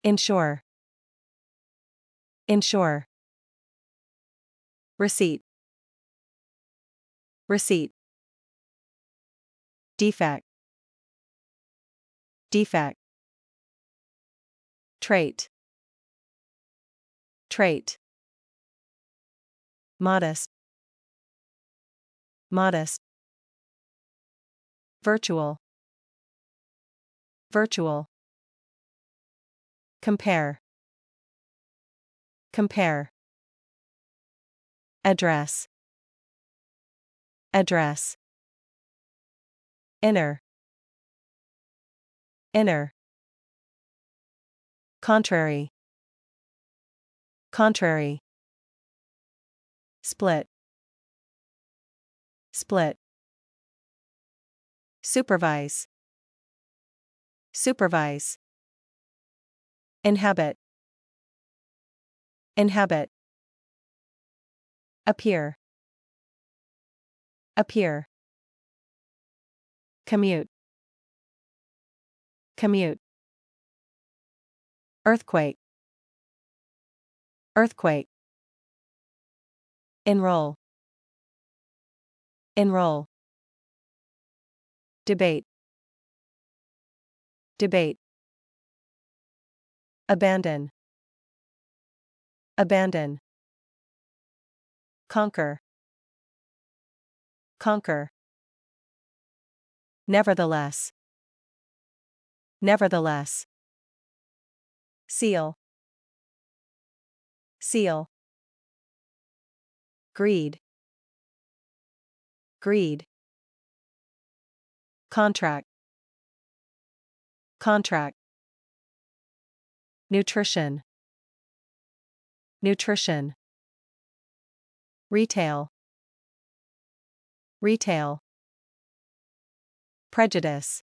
Ensure. Ensure. Receipt. Receipt. Defect. Defect. Trait. Trait. Modest. Modest. Virtual. Virtual. Compare. Compare. Address. Address. Inner. Inner. Contrary. Contrary. Split. Split. Supervise. Supervise. Inhabit. Inhabit. Appear. Appear. Commute. Commute. Earthquake. Earthquake. Enroll. Enroll. Debate. Debate. Abandon. Abandon. Conquer. Conquer. Nevertheless. Nevertheless. Seal. Seal. Greed. Greed. Contract. Contract. Nutrition. Nutrition. Retail. Retail. Prejudice.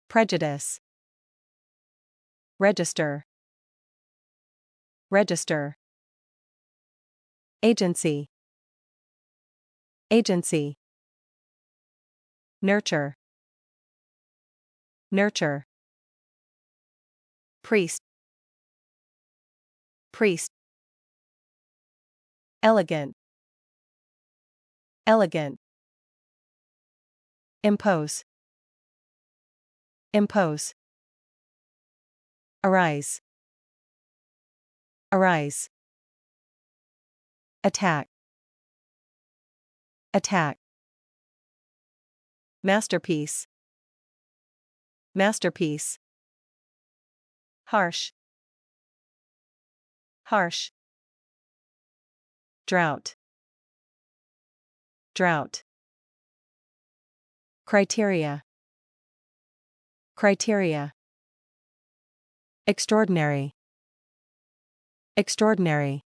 Prejudice. Register. Register. Agency. Agency. Nurture. Nurture. Priest. Priest. Elegant. Elegant. Impose. Impose. Arise. Arise. Attack. Attack. Masterpiece. Masterpiece. Harsh. Harsh. Drought. Drought. Criteria. Criteria. Extraordinary. Extraordinary.